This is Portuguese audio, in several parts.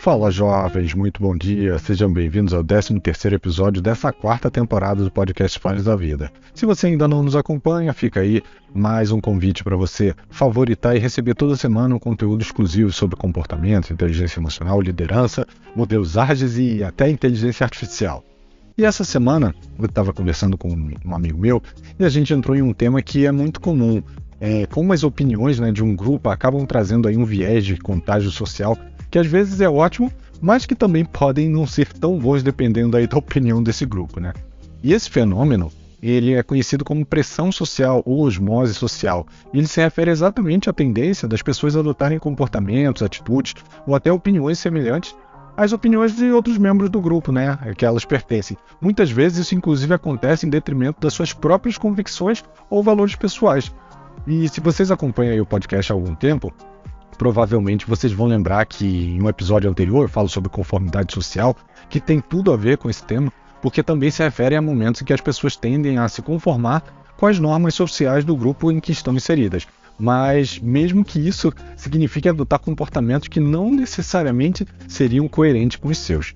Fala jovens, muito bom dia, sejam bem-vindos ao 13º episódio dessa quarta temporada do podcast Pares da Vida. Se você ainda não nos acompanha, fica aí mais um convite para você favoritar e receber toda semana um conteúdo exclusivo sobre comportamento, inteligência emocional, liderança, modelos ágeis e até inteligência artificial. E essa semana eu estava conversando com um amigo meu e a gente entrou em um tema que é muito comum. Como as opiniões de um grupo acabam trazendo aí um viés de contágio social que às vezes é ótimo, mas que também podem não ser tão bons dependendo aí da opinião desse grupo, né? E esse fenômeno, ele é conhecido como pressão social ou osmose social. E ele se refere exatamente à tendência das pessoas a adotarem comportamentos, atitudes ou até opiniões semelhantes às opiniões de outros membros do grupo, né, a que elas pertencem. Muitas vezes isso inclusive acontece em detrimento das suas próprias convicções ou valores pessoais. E se vocês acompanham aí o podcast há algum tempo, provavelmente vocês vão lembrar que em um episódio anterior eu falo sobre conformidade social, que tem tudo a ver com esse tema, porque também se refere a momentos em que as pessoas tendem a se conformar com as normas sociais do grupo em que estão inseridas. Mas mesmo que isso signifique adotar comportamentos que não necessariamente seriam coerentes com os seus.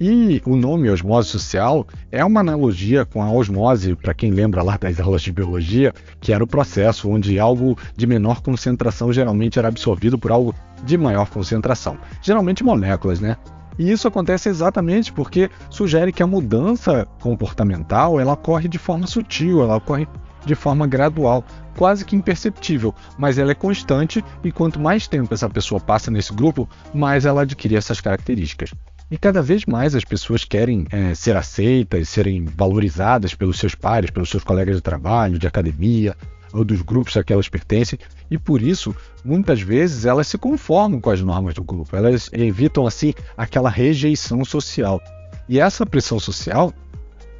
E o nome osmose social é uma analogia com a osmose, para quem lembra lá das aulas de biologia, que era o processo onde algo de menor concentração geralmente era absorvido por algo de maior concentração. Geralmente moléculas, né? E isso acontece exatamente porque sugere que a mudança comportamental ela ocorre de forma sutil, ela ocorre de forma gradual, quase que imperceptível, mas ela é constante e quanto mais tempo essa pessoa passa nesse grupo, mais ela adquire essas características. E cada vez mais as pessoas querem ser aceitas, serem valorizadas pelos seus pares, pelos seus colegas de trabalho, de academia, ou dos grupos a que elas pertencem, e por isso, muitas vezes, elas se conformam com as normas do grupo, elas evitam, assim, aquela rejeição social. E essa pressão social,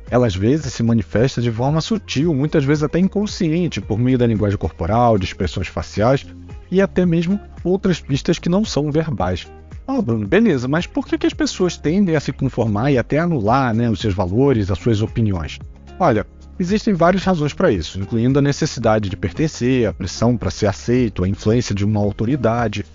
ela às vezes se manifesta de forma sutil, muitas vezes até inconsciente, por meio da linguagem corporal, de expressões faciais, e até mesmo outras pistas que não são verbais. Bruno, beleza, mas por que as pessoas tendem a se conformar e até anular, os seus valores, as suas opiniões? Olha, existem várias razões para isso, incluindo a necessidade de pertencer, a pressão para ser aceito, a influência de uma autoridade.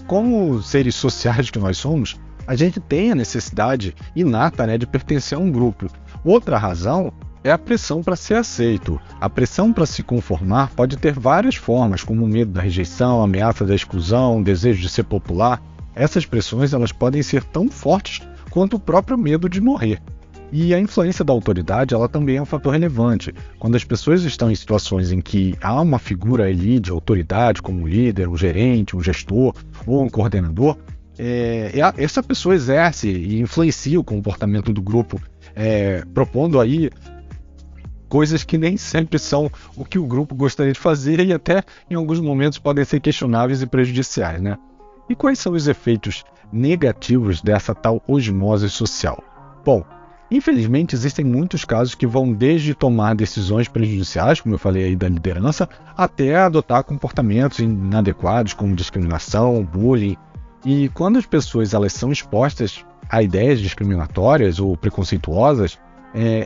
Como seres sociais que nós somos, a gente tem a necessidade inata de pertencer a um grupo. Outra razão é a pressão para ser aceito. A pressão para se conformar pode ter várias formas, como o medo da rejeição, a ameaça da exclusão, o desejo de ser popular. Essas pressões elas podem ser tão fortes quanto o próprio medo de morrer. E a influência da autoridade ela também é um fator relevante. Quando as pessoas estão em situações em que há uma figura ali de autoridade, como um líder, um gerente, um gestor ou um coordenador, essa pessoa exerce e influencia o comportamento do grupo, propondo aí coisas que nem sempre são o que o grupo gostaria de fazer e até em alguns momentos podem ser questionáveis e prejudiciais, né? E quais são os efeitos negativos dessa tal osmose social? Bom, infelizmente existem muitos casos que vão desde tomar decisões prejudiciais, como eu falei aí da liderança, até adotar comportamentos inadequados como discriminação, bullying. E quando as pessoas elas são expostas a ideias discriminatórias ou preconceituosas,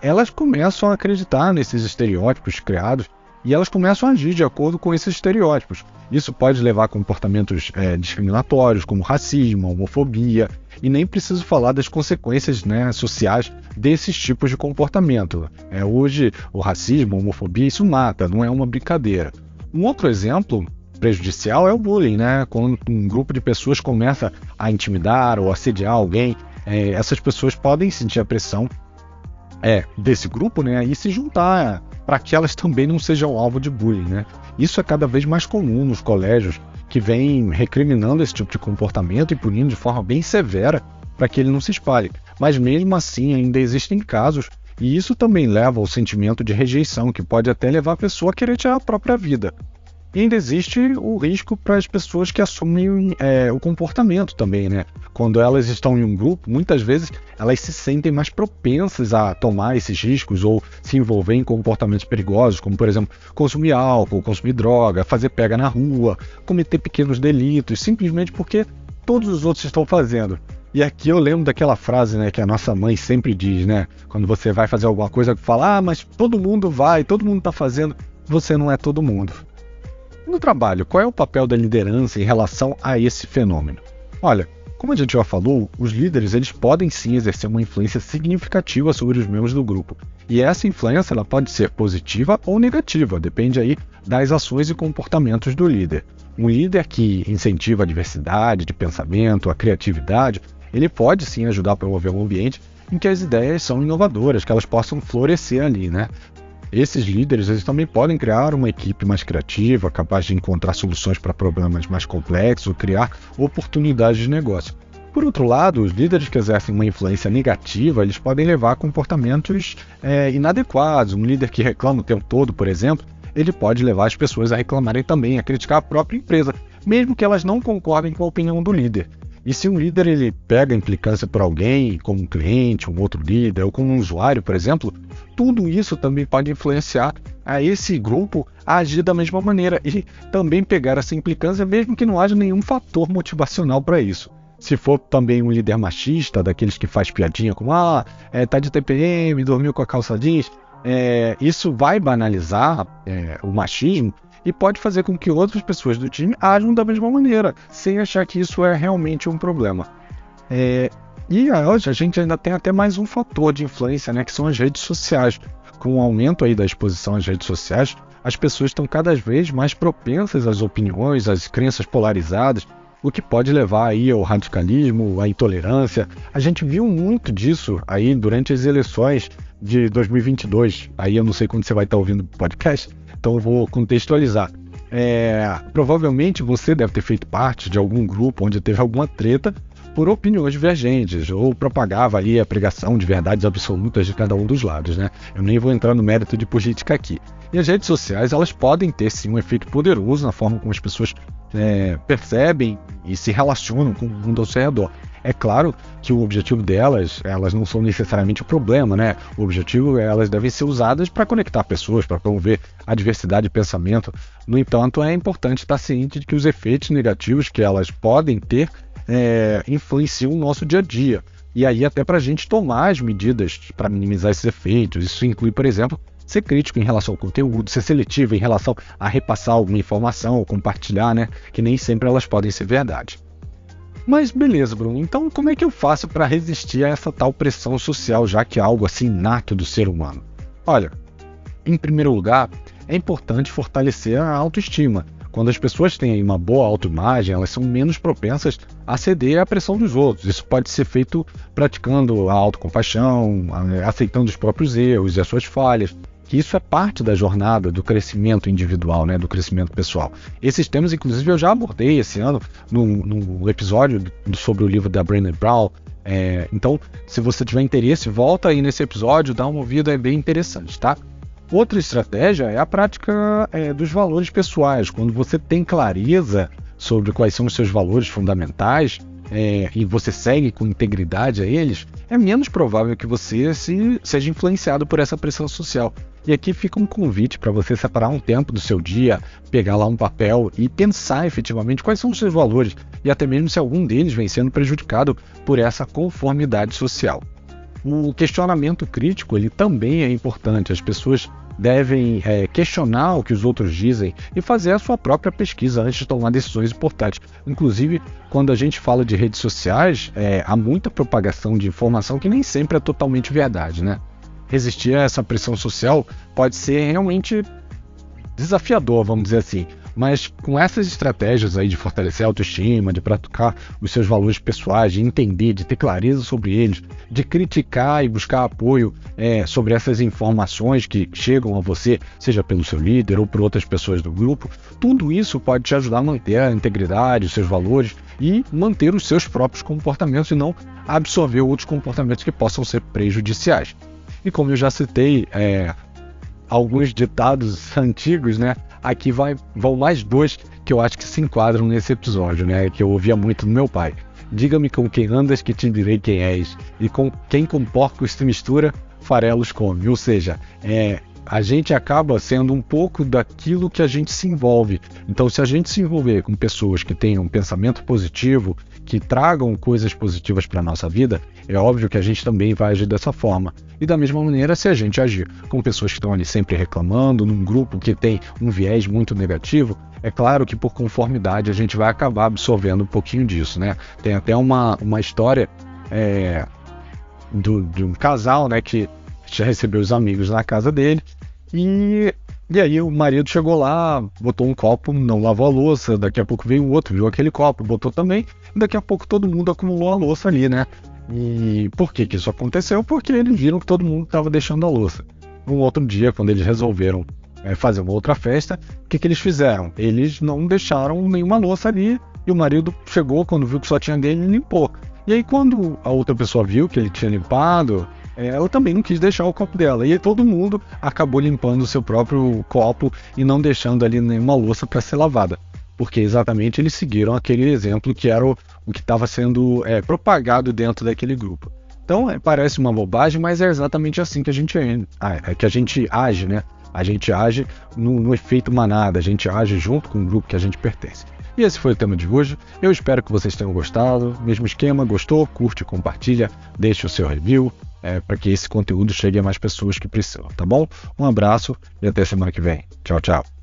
elas começam a acreditar nesses estereótipos criados e elas começam a agir de acordo com esses estereótipos. Isso pode levar a comportamentos discriminatórios, como racismo, homofobia, e nem preciso falar das consequências sociais desses tipos de comportamento. Hoje, o racismo, a homofobia, isso mata, não é uma brincadeira. Um outro exemplo prejudicial é o bullying, quando um grupo de pessoas começa a intimidar ou assediar alguém, essas pessoas podem sentir a pressão desse grupo e se juntar para que elas também não sejam alvo de bullying. Isso é cada vez mais comum nos colégios, que vêm recriminando esse tipo de comportamento e punindo de forma bem severa para que ele não se espalhe. Mas mesmo assim ainda existem casos, e isso também leva ao sentimento de rejeição, que pode até levar a pessoa a querer tirar a própria vida. E ainda existe o risco para as pessoas que assumem o comportamento também, Quando elas estão em um grupo, muitas vezes elas se sentem mais propensas a tomar esses riscos ou se envolver em comportamentos perigosos, como, por exemplo, consumir álcool, consumir droga, fazer pega na rua, cometer pequenos delitos, simplesmente porque todos os outros estão fazendo. E aqui eu lembro daquela frase que a nossa mãe sempre diz, quando você vai fazer alguma coisa, fala, mas todo mundo vai, todo mundo está fazendo, você não é todo mundo. No trabalho, qual é o papel da liderança em relação a esse fenômeno? Olha, Como a gente já falou, os líderes eles podem sim exercer uma influência significativa sobre os membros do grupo. E essa influência ela pode ser positiva ou negativa, depende aí das ações e comportamentos do líder. Um líder que incentiva a diversidade de pensamento, a criatividade, ele pode sim ajudar a promover um ambiente em que as ideias são inovadoras, que elas possam florescer ali, né? Esses líderes eles também podem criar uma equipe mais criativa, capaz de encontrar soluções para problemas mais complexos ou criar oportunidades de negócio. Por outro lado, os líderes que exercem uma influência negativa, eles podem levar a comportamentos inadequados. Um líder que reclama o tempo todo, por exemplo, ele pode levar as pessoas a reclamarem também, a criticar a própria empresa, mesmo que elas não concordem com a opinião do líder. E se um líder ele pega a implicância por alguém, como um cliente, um outro líder, ou como um usuário, por exemplo, tudo isso também pode influenciar a esse grupo a agir da mesma maneira e também pegar essa implicância, mesmo que não haja nenhum fator motivacional para isso. Se for também um líder machista, daqueles que faz piadinha como tá de TPM, dormiu com a calça jeans, isso vai banalizar o machismo e pode fazer com que outras pessoas do time ajam da mesma maneira, sem achar que isso é realmente um problema. E hoje a gente ainda tem até mais um fator de influência, né, que são as redes sociais. Com o aumento aí da exposição às redes sociais, as pessoas estão cada vez mais propensas às opiniões, às crenças polarizadas, o que pode levar aí ao radicalismo, à intolerância. A gente viu muito disso aí durante as eleições de 2022. Aí eu não sei quando você vai estar ouvindo o podcast, então eu vou contextualizar. Provavelmente você deve ter feito parte de algum grupo onde teve alguma treta por opiniões divergentes, ou propagava ali a pregação de verdades absolutas de cada um dos lados, né? Eu nem vou entrar no mérito de política aqui. E as redes sociais, elas podem ter sim um efeito poderoso na forma como as pessoas percebem e se relacionam com o mundo ao seu redor. É claro que o objetivo delas, elas não são necessariamente o problema, né? O objetivo elas devem ser usadas para conectar pessoas, para promover a diversidade de pensamento. No entanto, é importante estar ciente de que os efeitos negativos que elas podem ter influenciam o nosso dia a dia. E aí até para a gente tomar as medidas para minimizar esses efeitos. Isso inclui, por exemplo, ser crítico em relação ao conteúdo, ser seletivo em relação a repassar alguma informação ou compartilhar, né? Que nem sempre elas podem ser verdade. Mas beleza, Bruno, então como é que eu faço para resistir a essa tal pressão social, já que é algo assim inato do ser humano? Olha, em primeiro lugar, é importante fortalecer a autoestima. Quando as pessoas têm uma boa autoimagem, elas são menos propensas a ceder à pressão dos outros. Isso pode ser feito praticando a autocompaixão, aceitando os próprios erros e as suas falhas, que isso é parte da jornada do crescimento individual, né, do crescimento pessoal. Esses temas, inclusive, eu já abordei esse ano no episódio sobre o livro da Brené Brown. Então, se você tiver interesse, volta aí nesse episódio, dá uma ouvida, é bem interessante, tá? Outra estratégia é a prática dos valores pessoais. Quando você tem clareza sobre quais são os seus valores fundamentais e você segue com integridade a eles, é menos provável que você seja influenciado por essa pressão social. E aqui fica um convite para você separar um tempo do seu dia, pegar lá um papel e pensar efetivamente quais são os seus valores e até mesmo se algum deles vem sendo prejudicado por essa conformidade social. O questionamento crítico ele também é importante. As pessoas devem questionar o que os outros dizem e fazer a sua própria pesquisa antes de tomar decisões importantes. Inclusive, quando a gente fala de redes sociais, há muita propagação de informação que nem sempre é totalmente verdade, né? Resistir a essa pressão social pode ser realmente desafiador, vamos dizer assim. Mas com essas estratégias aí de fortalecer a autoestima, de praticar os seus valores pessoais, de entender, de ter clareza sobre eles, de criticar e buscar apoio sobre essas informações que chegam a você, seja pelo seu líder ou por outras pessoas do grupo, tudo isso pode te ajudar a manter a integridade, os seus valores e manter os seus próprios comportamentos e não absorver outros comportamentos que possam ser prejudiciais. E como eu já citei alguns ditados antigos, né? Aqui vão mais dois que eu acho que se enquadram nesse episódio, né? Que eu ouvia muito do meu pai. Diga-me com quem andas que te direi quem és, e com quem com porcos se mistura, farelos come. Ou seja, a gente acaba sendo um pouco daquilo que a gente se envolve. Então, se a gente se envolver com pessoas que tenham um pensamento positivo, que tragam coisas positivas para a nossa vida, é óbvio que a gente também vai agir dessa forma. E da mesma maneira, se a gente agir com pessoas que estão ali sempre reclamando, num grupo que tem um viés muito negativo, é claro que por conformidade a gente vai acabar absorvendo um pouquinho disso, né? Tem até uma história de um casal, né, que já recebeu os amigos na casa dele, e aí o marido chegou lá, botou um copo, não lavou a louça, daqui a pouco veio o outro, viu aquele copo, botou também, e daqui a pouco todo mundo acumulou a louça ali, né? E por que isso aconteceu? Porque eles viram que todo mundo estava deixando a louça. Um outro dia, quando eles resolveram fazer uma outra festa, o que eles fizeram? Eles não deixaram nenhuma louça ali, e o marido chegou, quando viu que só tinha dele, e limpou. E aí quando a outra pessoa viu que ele tinha limpado, ela também não quis deixar o copo dela. E aí todo mundo acabou limpando o seu próprio copo e não deixando ali nenhuma louça para ser lavada. Porque exatamente eles seguiram aquele exemplo que era o que estava sendo propagado dentro daquele grupo. Então parece uma bobagem, mas é exatamente assim que a gente age, né? A gente age no efeito manada, a gente age junto com o grupo que a gente pertence. E esse foi o tema de hoje. Eu espero que vocês tenham gostado. Mesmo esquema, gostou? Curte, compartilha, deixe o seu review para que esse conteúdo chegue a mais pessoas que precisam, tá bom? Um abraço e até semana que vem. Tchau, tchau.